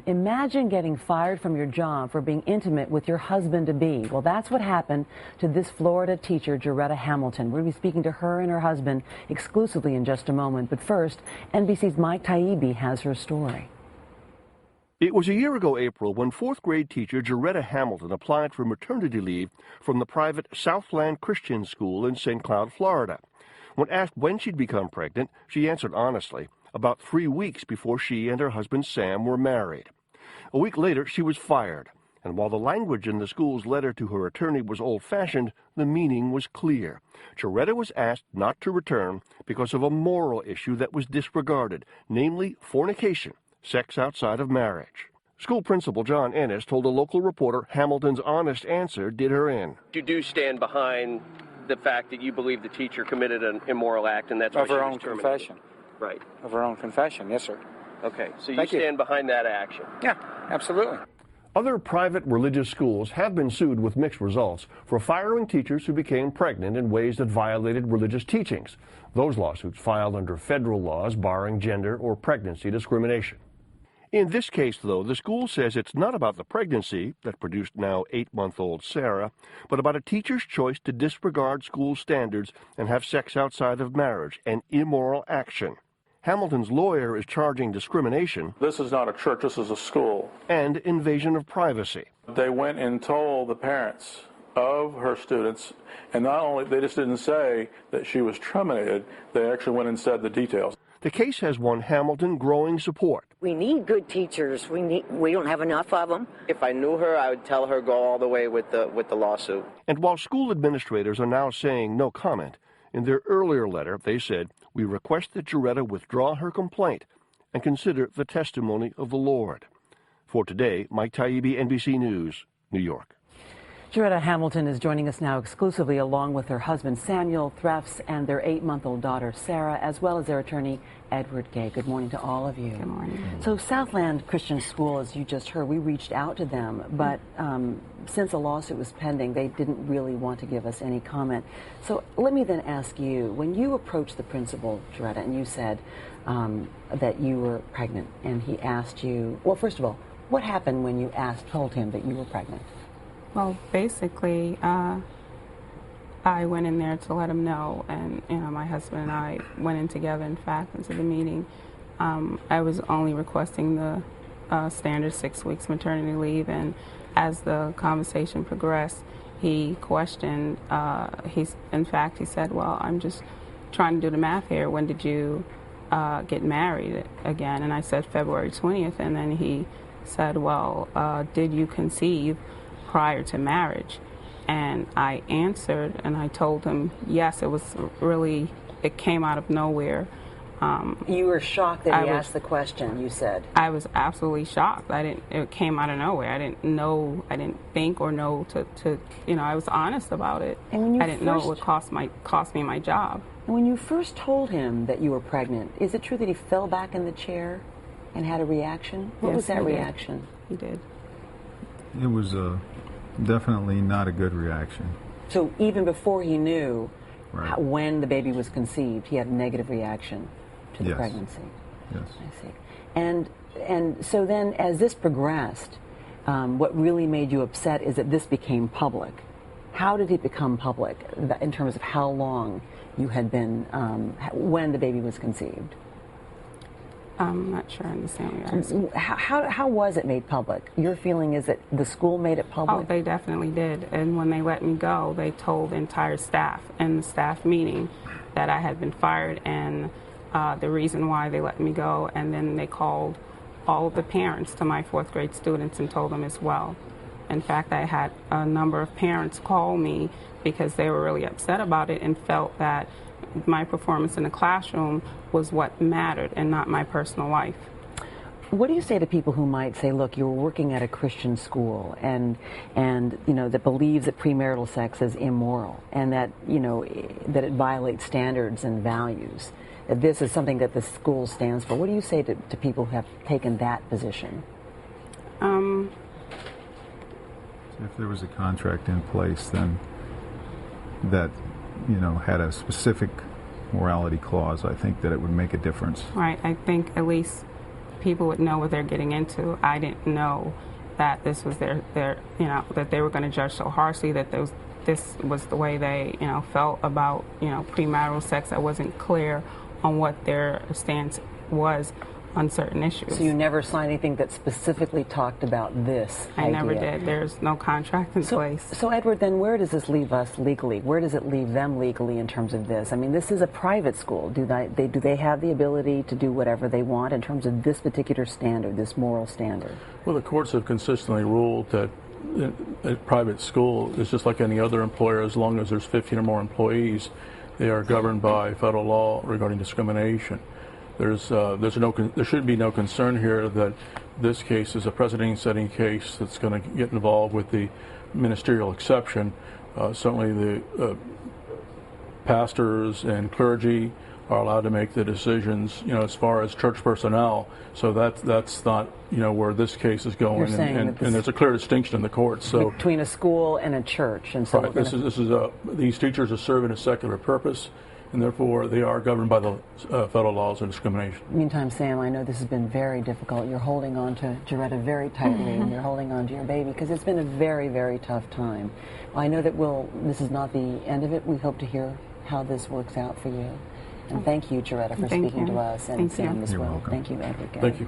Imagine getting fired from your job for being intimate with your husband-to-be. Well, that's what happened to this Florida teacher, Jarretta Hamilton. We're going to be speaking to her and her husband exclusively in just a moment. But first, NBC's Mike Taibbi has her story. It was a year ago, April, when fourth-grade teacher Jarretta Hamilton applied for maternity leave from the private Southland Christian School in St. Cloud, Florida. When asked when she'd become pregnant, she answered honestly, about 3 weeks before she and her husband Sam were married. A week later, she was fired, and while the language in the school's letter to her attorney was old-fashioned, the meaning was clear. Jarretta was asked not to return because of a moral issue that was disregarded, namely fornication, sex outside of marriage. School principal John Ennis told a local reporter Hamilton's honest answer did her in. You do stand behind the fact that you believe the teacher committed an immoral act, and that's why of her own confession. Right. Of her own confession, yes, sir. Okay, so you stand behind that action. Yeah, absolutely. Other private religious schools have been sued with mixed results for firing teachers who became pregnant in ways that violated religious teachings. Those lawsuits filed under federal laws barring gender or pregnancy discrimination. In this case, though, the school says it's not about the pregnancy that produced now 8-month-old Sarah, but about a teacher's choice to disregard school standards and have sex outside of marriage, an immoral action. Hamilton's lawyer is charging discrimination. This is not a church, this is a school. And invasion of privacy. They went and told the parents of her students, and not only, they just didn't say that she was terminated, they actually went and said the details. The case has won Hamilton growing support. We need good teachers. We don't have enough of them. If I knew her, I would tell her go all the way with the lawsuit. And while school administrators are now saying no comment, in their earlier letter they said, "We request that Jarretta withdraw her complaint and consider the testimony of the Lord." For today, Mike Taibbi, NBC News, New York. Jarretta Hamilton is joining us now exclusively along with her husband Samuel Threfs and their 8-month-old daughter Sarah, as well as their attorney Edward Gay. Good morning to all of you. Good morning. So Southland Christian School, as you just heard, we reached out to them, but since a lawsuit was pending, they didn't really want to give us any comment. So let me then ask you, when you approached the principal, Jarretta, and you said that you were pregnant, and he asked you, well, first of all, what happened when you told him that you were pregnant? Well, basically, I went in there to let him know, and my husband and I went in together, in fact, into the meeting. I was only requesting the standard 6 weeks maternity leave, and as the conversation progressed, he questioned, in fact, he said, well, I'm just trying to do the math here. When did you get married again? And I said February 20th, and then he said, well, did you conceive prior to marriage? And I answered, and I told him, yes, it came out of nowhere. You were shocked that he asked the question, you said. I was absolutely shocked. It came out of nowhere. I didn't think or know to I was honest about it. And I didn't know it would cost me my job. And when you first told him that you were pregnant, is it true that he fell back in the chair and had a reaction? What was that reaction? He did. It was definitely not a good reaction. So even before he knew when the baby was conceived, he had a negative reaction to the pregnancy. Yes. I see. And so then as this progressed, what really made you upset is that this became public. How did it become public in terms of how long you had been, when the baby was conceived? I'm not sure I understand what you're asking. How was it made public? Your feeling is that the school made it public? Oh, they definitely did. And when they let me go, they told the entire staff in the staff meeting that I had been fired and the reason why they let me go. And then they called all of the parents to my fourth-grade students and told them as well. In fact, I had a number of parents call me because they were really upset about it and felt that my performance in the classroom was what mattered and not my personal life. What do you say to people who might say, look, you're working at a Christian school and that believes that premarital sex is immoral and that, that it violates standards and values, that this is something that the school stands for? What do you say to people who have taken that position? If there was a contract in place, then that had a specific morality clause, I think that it would make a difference. Right. I think at least people would know what they're getting into. I didn't know that this was their that they were going to judge so harshly, that this was the way they, felt about, premarital sex. I wasn't clear on what their stance was on certain issues. So you never signed anything that specifically talked about this I idea? never did. There's no contract in place. So Edward, then where does this leave us legally? Where does it leave them legally in terms of this? I mean, this is a private school. Do they have the ability to do whatever they want in terms of this particular standard, this moral standard? Well, the courts have consistently ruled that a private school is just like any other employer. As long as there's 15 or more employees, they are governed by federal law regarding discrimination. There should be no concern here that this case is a precedent-setting case that's going to get involved with the ministerial exception. Certainly the pastors and clergy are allowed to make the decisions, as far as church personnel. So that's not, where this case is going, and there's a clear distinction in the courts. So between a school and a church, and so right. These teachers are serving a secular purpose, and therefore they are governed by the federal laws of discrimination. Meantime, Sam, I know this has been very difficult. You're holding on to Jarretta very tightly, and you're holding on to your baby, because it's been a very, very tough time. I know that this is not the end of it. We hope to hear how this works out for you. And thank you, Jarretta, for speaking to us, and Sam as well. Welcome. Thank you, Edward. Thank you.